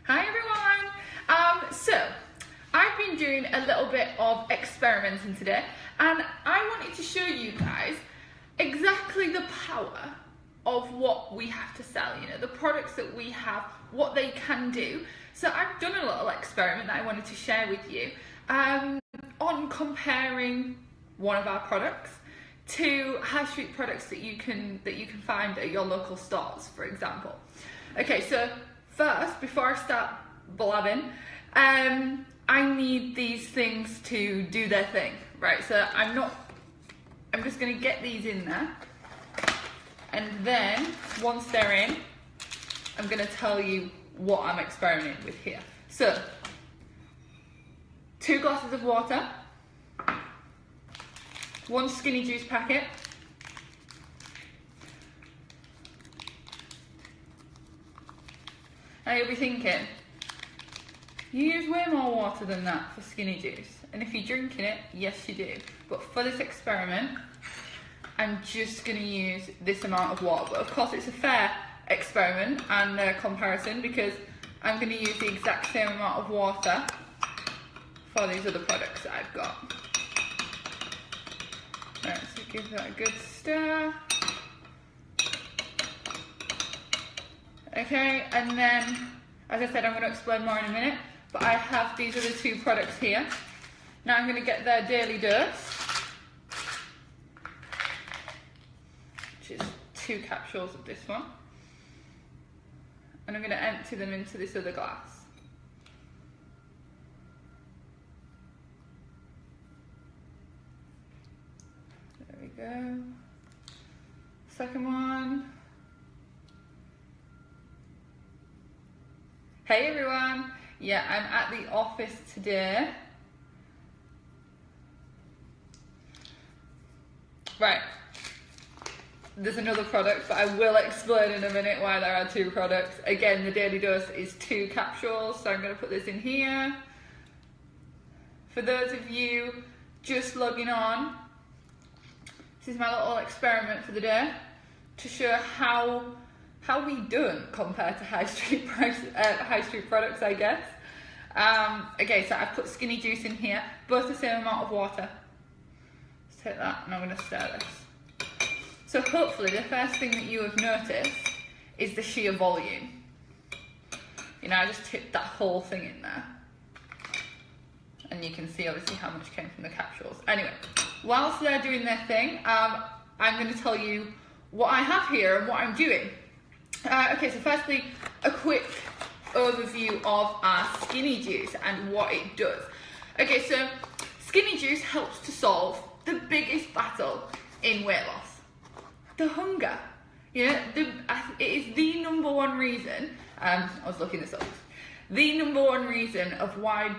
Hi everyone! So I've been doing a little bit of experimenting today, and I wanted to show you guys exactly the power of what we have to sell, you know, the products that we have, what they can do. So I've done a little experiment that I wanted to share with you on comparing one of our products to high street products that you can find at your local stores, for example. Okay, so first, before I start blabbing, I need these things to do their thing, right? So I'm just gonna get these in there, and then once they're in, I'm gonna tell you what I'm experimenting with here. So, 2 glasses of water, 1 skinny juice packet, now you'll be thinking, you use way more water than that for skinny juice, and if you're drinking it, yes you do, but for this experiment, I'm just going to use this amount of water. But of course it's a fair experiment and comparison, because I'm going to use the exact same amount of water for these other products that I've got. Right, so give that a good stir. Okay, and then, as I said, I'm going to explain more in a minute, but I have these other 2 products here. Now I'm going to get their daily dose, which is 2 capsules of this one, and I'm going to empty them into this other glass. There we go. Second one. Hey everyone! Yeah, I'm at the office today. Right, there's another product, but I will explain in a minute why there are 2 products. Again, the daily dose is 2 capsules, so I'm going to put this in here. For those of you just logging on, this is my little experiment for the day to show how we don't compare to high street products, I guess. Okay, so I've put skinny juice in here, both the same amount of water. Let's take that, and I'm going to stir this. So hopefully the first thing that you have noticed is the sheer volume. You know, I just tipped that whole thing in there, and you can see obviously how much came from the capsules. Anyway, whilst they're doing their thing, I'm going to tell you what I have here and what I'm doing. Okay, so firstly, a quick overview of our skinny juice and what it does. Okay, so skinny juice helps to solve the biggest battle in weight loss, the hunger. You know, it is the #1 reason, I was looking this up, the #1 reason of why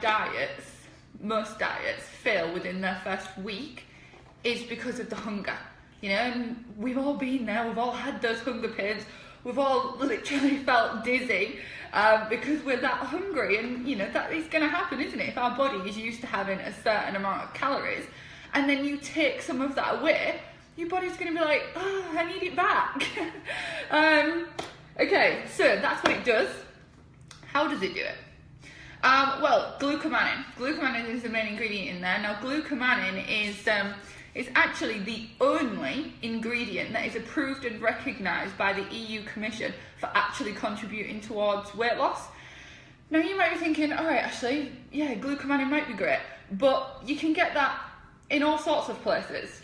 most diets fail within their first week is because of the hunger. You know, and we've all been there, we've all had those hunger pains. We've all literally felt dizzy because we're that hungry, and you know that is going to happen, isn't it? If our body is used to having a certain amount of calories, and then you take some of that away, your body's going to be like, oh, I need it back. Okay, so that's what it does. How does it do it? Well, glucomannan. Glucomannan is the main ingredient in there. Now, glucomannan is actually the only ingredient that is approved and recognised by the EU Commission for actually contributing towards weight loss. Now you might be thinking, alright Ashley, yeah, glucomannan might be great, but you can get that in all sorts of places.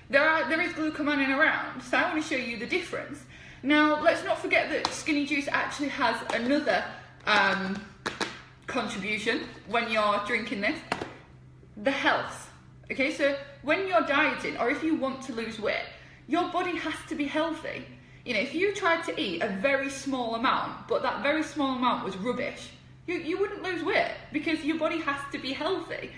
There is glucomannan around, so I want to show you the difference. Now let's not forget that skinny juice actually has another contribution when you're drinking this, the health. Okay, so when you're dieting, or if you want to lose weight, your body has to be healthy. You know, if you tried to eat a very small amount, but that very small amount was rubbish, you wouldn't lose weight, because your body has to be healthy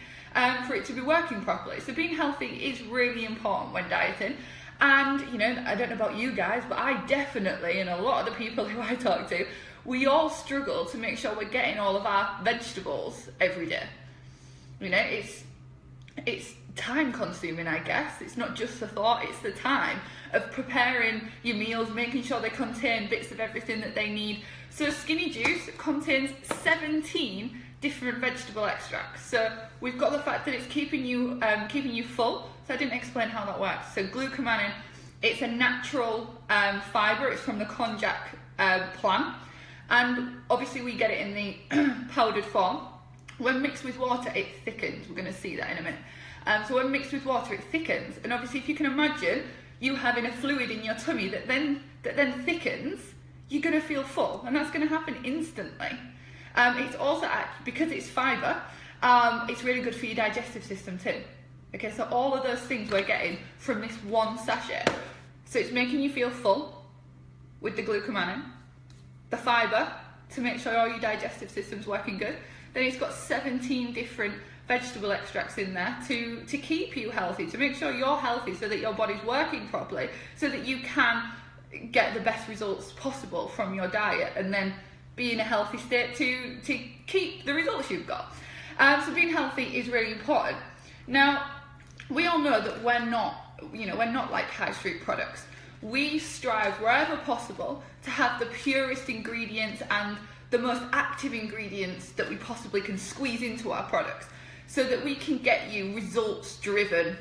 for it to be working properly. So being healthy is really important when dieting. And, you know, I don't know about you guys, but I definitely, and a lot of the people who I talk to, we all struggle to make sure we're getting all of our vegetables every day. You know, it's time consuming, I guess. It's not just the thought, it's the time of preparing your meals, making sure they contain bits of everything that they need. So Skinny Juice contains 17 different vegetable extracts. So we've got the fact that it's keeping you full. So I didn't explain how that works. So glucomannan, it's a natural fibre. It's from the konjac plant, and obviously we get it in the powdered form. When mixed with water, it thickens. We're going to see that in a minute. So when mixed with water, it thickens, and obviously if you can imagine you having a fluid in your tummy that then thickens, you're going to feel full, and that's going to happen instantly. It's also, because it's fibre, it's really good for your digestive system too. Okay, so all of those things we're getting from this one sachet. So it's making you feel full with the glucomannan, the fibre to make sure all your digestive system's working good. Then it's got 17 different vegetable extracts in there to keep you healthy, to make sure you're healthy so that your body's working properly, so that you can get the best results possible from your diet and then be in a healthy state to keep the results you've got. So being healthy is really important. Now, we all know that we're not like high street products. We strive wherever possible to have the purest ingredients and the most active ingredients that we possibly can squeeze into our products, so that we can get you results-driven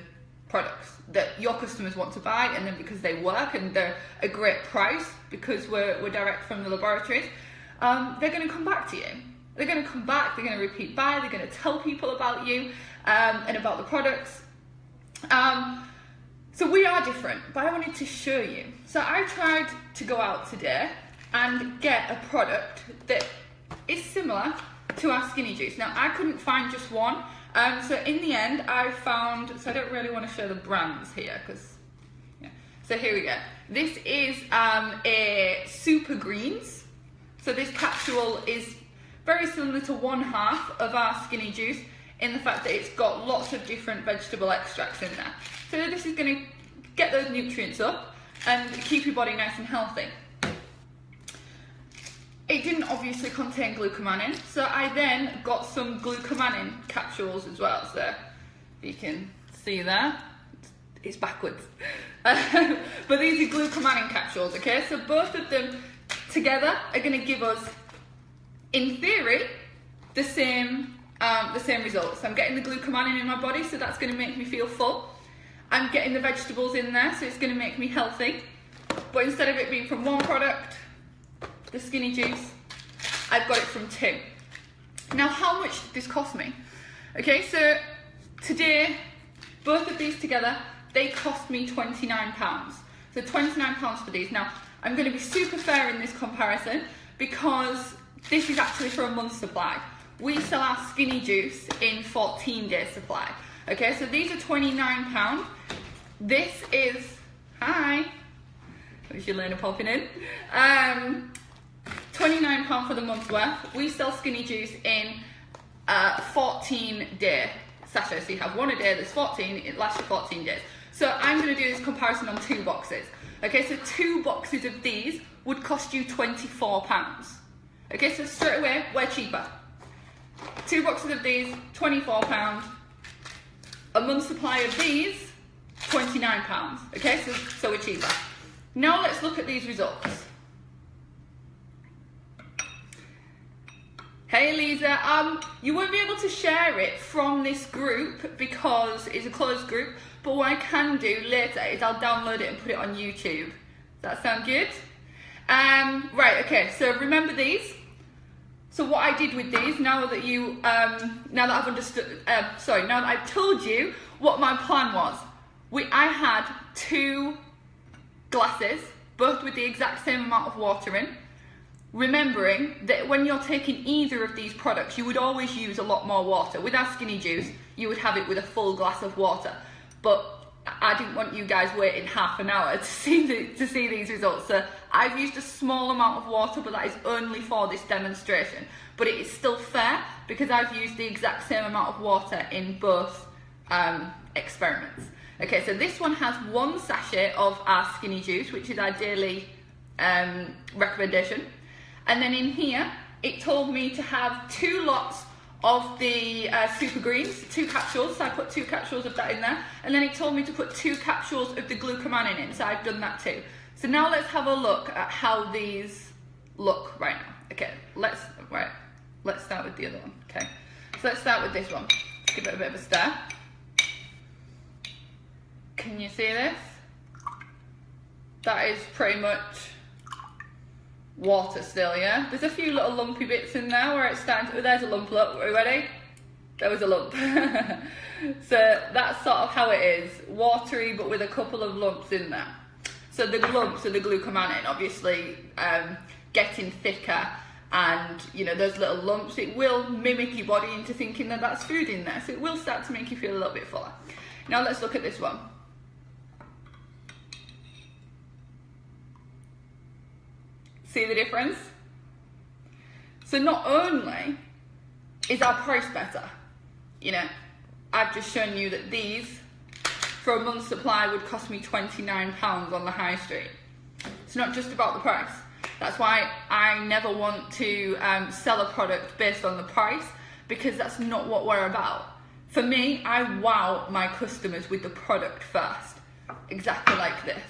products that your customers want to buy, and then because they work and they're a great price, because we're direct from the laboratories, they're going to come back to you. They're going to come back, they're going to repeat buy, they're going to tell people about you and about the products. So we are different, but I wanted to show you. So I tried to go out today and get a product that is similar to our Skinny Juice. Now, I couldn't find just one. So in the end, I found, so I don't really want to show the brands here, because, yeah. So here we go. This is a Super Greens. So this capsule is very similar to 1/2 of our Skinny Juice in the fact that it's got lots of different vegetable extracts in there. So this is going to get those nutrients up and keep your body nice and healthy. It didn't obviously contain glucomannan, so I then got some glucomannan capsules as well. So you can see that, it's backwards. But these are glucomannan capsules, okay? So both of them together are going to give us, in theory, the same results. I'm getting the glucomannan in my body, so that's going to make me feel full. I'm getting the vegetables in there, so it's going to make me healthy. But instead of it being from one product, the Skinny Juice, I've got it from 2. Now, how much did this cost me? Okay, so today, both of these together, they cost me £29. So £29 for these. Now, I'm going to be super fair in this comparison because this is actually for a month's supply. We sell our Skinny Juice in 14-day supply. Okay, so these are £29. This is, hi, there's your Lena popping in. £29 for the month's worth. We sell Skinny Juice in 14-day sachets. So you have one a day, there's 14, it lasts you 14 days. So I'm going to do this comparison on 2 boxes. Okay, so 2 boxes of these would cost you £24. Okay, so straight away, we're cheaper. 2 boxes of these, £24. A month's supply of these, £29. Okay, so we're cheaper. Now let's look at these results. Hey Lisa, you won't be able to share it from this group because it's a closed group, but what I can do later is I'll download it and put it on YouTube. Does that sound good? Right, okay, so remember these. So what I did with these, now that I've understood, now that I've told you what my plan was, I had 2 glasses, both with the exact same amount of water in, remembering that when you're taking either of these products, you would always use a lot more water. With our Skinny Juice, you would have it with a full glass of water, but I didn't want you guys waiting half an hour to see these results. So I've used a small amount of water, but that is only for this demonstration. But it is still fair because I've used the exact same amount of water in both experiments. Okay, so this one has 1 sachet of our Skinny Juice, which is our daily recommendation. And then in here, it told me to have 2 lots of the super greens, 2 capsules, so I put 2 capsules of that in there, and then he told me to put 2 capsules of the glucomannan in, so I've done that too. So now let's have a look at how these look right now. Okay, let's start with the other one. Okay, so let's start with this one. Let's give it a bit of a stir. Can you see this? That is pretty much water still, yeah? There's a few little lumpy bits in there where it's starting to, oh, there's a lump, look, are you ready? There was a lump. So that's sort of how it is, watery but with a couple of lumps in there. So the lumps are the glucomannan, obviously getting thicker, and you know, those little lumps, it will mimic your body into thinking that that's food in there, so it will start to make you feel a little bit fuller. Now let's look at this one. See the difference? So not only is our price better, you know, I've just shown you that these for a month's supply would cost me £29 on the high street. It's not just about the price. That's why I never want to sell a product based on the price, because that's not what we're about. For me, I wow my customers with the product first, exactly like this.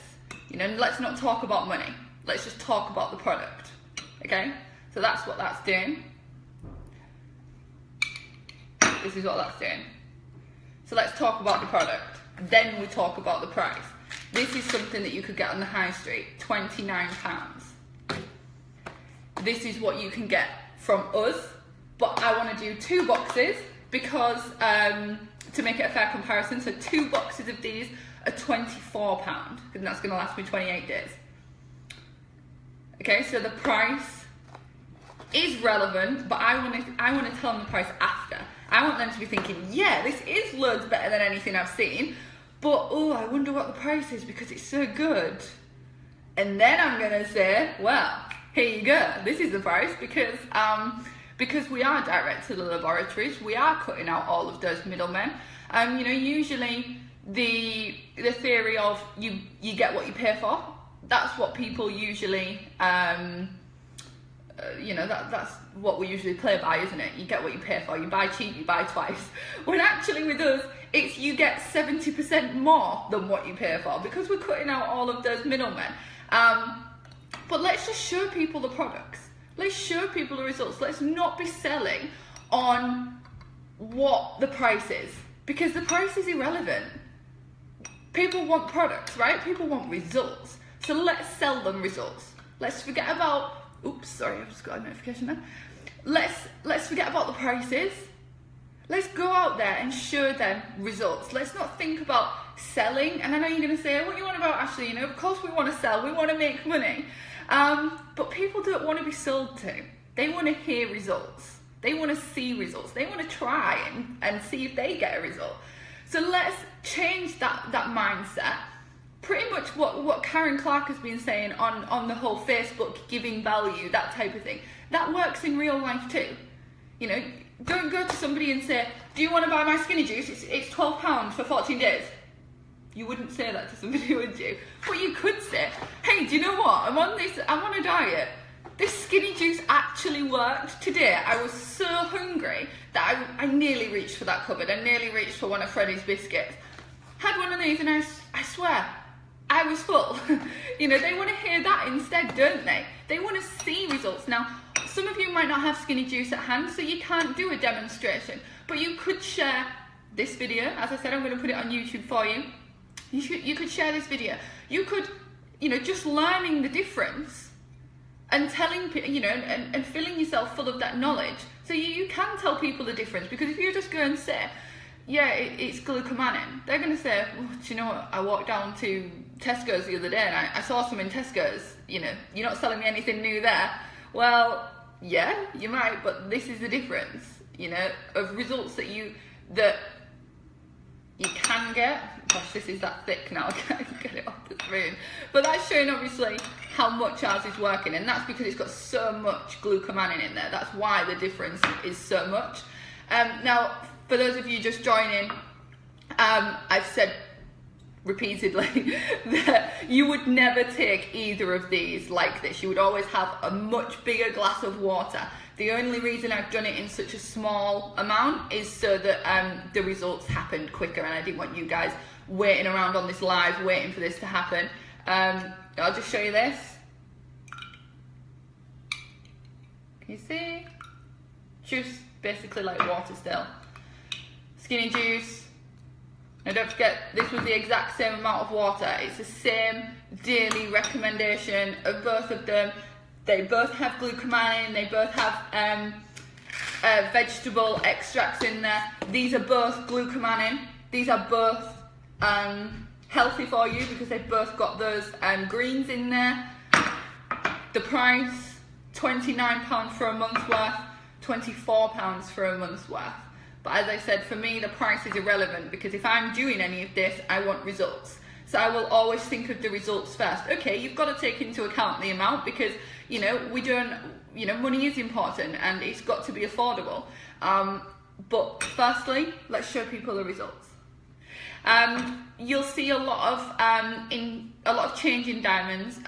You know, let's not talk about money. Let's just talk about the product, okay? So that's what that's doing. This is what that's doing. So let's talk about the product. Then we talk about the price. This is something that you could get on the high street, £29. This is what you can get from us, but I want to do 2 boxes because, to make it a fair comparison, so 2 boxes of these are £24, and that's going to last me 28 days. Okay, so the price is relevant, but I want to tell them the price after. I want them to be thinking, yeah, this is loads better than anything I've seen, but oh, I wonder what the price is because it's so good. And then I'm going to say, well, here you go, this is the price, because we are direct to the laboratories, we are cutting out all of those middlemen. You know, usually the theory of you get what you pay for, that's what people usually, you know, that's what we usually play by, isn't it? You get what you pay for, you buy cheap, you buy twice. When actually with us, it's you get 70% more than what you pay for, because we're cutting out all of those middlemen. But let's just show people the products. Let's show people the results. Let's not be selling on what the price is, because the price is irrelevant. People want products, right? People want results. So let's sell them results. Let's forget about, oops, sorry, I've just got a notification there. Let's forget about the prices. Let's go out there and show them results. Let's not think about selling. And I know you're going to say, what do you want about Ashley? You know, of course we want to sell, we want to make money. But people don't want to be sold to. They want to hear results. They want to see results. They want to try and see if they get a result. So let's change that mindset. Pretty much what Karen Clark has been saying on the whole Facebook giving value, that type of thing. That works in real life too. You know, don't go to somebody and say, do you want to buy my skinny juice? It's £12 for 14 days. You wouldn't say that to somebody, would you? But you could say, hey, do you know what? I'm on a diet. This skinny juice actually worked today. I was so hungry that I nearly reached for that cupboard. I nearly reached for one of Freddie's biscuits. Had one of these and I swear, I was full. You know, they want to hear that instead, don't they? They want to see results. Now, some of you might not have skinny juice at hand, so you can't do a demonstration, but you could share this video. As I said, I'm going to put it on YouTube for you. You could share this video. You could, you know, just learning the difference and telling people, you know, and filling yourself full of that knowledge. So you can tell people the difference, because if you just go and say, yeah, it's glucomannan, they're going to say, oh, do you know what, I walked down to Tesco's the other day and I saw some in Tesco's, you know, you're not selling me anything new there. Well, yeah, you might, but this is the difference, you know, of results that you can get. Gosh, this is that thick now, I can't get it off the spoon. But that's showing obviously how much ours is working, and that's because it's got so much glucomannan in there. That's why the difference is so much. Now, for those of you just joining, I've said repeatedly that you would never take either of these like this. You would always have a much bigger glass of water. The only reason I've done it in such a small amount is so that the results happened quicker, and I didn't want you guys waiting around on this live waiting for this to happen. I'll just show you this. Can you see? Juice, basically like water still. Skinny juice. Now don't forget, this was the exact same amount of water. It's the same daily recommendation of both of them. They both have glucomannan, they both have vegetable extracts in there. These are both glucomannan. These are both healthy for you because they've both got those greens in there. The price, £29 for a month's worth, £24 for a month's worth. But as I said, for me, the price is irrelevant because if I'm doing any of this, I want results. So I will always think of the results first. Okay, you've got to take into account the amount because, you know, we don't, you know, money is important and it's got to be affordable. But firstly, let's show people the results. You'll see a lot of change in diamonds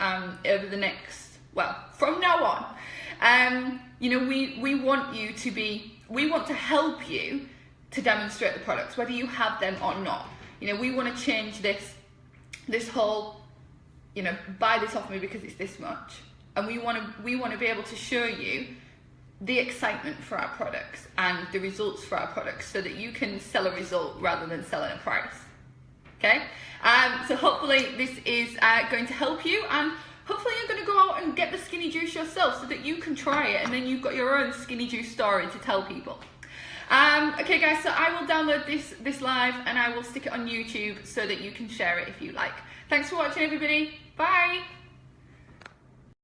over the next, well, from now on. You know, we want you to be, we want to help you to demonstrate the products, whether you have them or not. You know, we want to change this whole, you know, buy this off me because it's this much. And we want to be able to show you the excitement for our products and the results for our products so that you can sell a result rather than selling a price. Okay? So hopefully this is going to help you, and hopefully you're going to go out and get the skinny juice yourself so that you can try it and then you've got your own skinny juice story to tell people. Okay guys, so I will download this live and I will stick it on YouTube so that you can share it if you like. Thanks for watching everybody. Bye!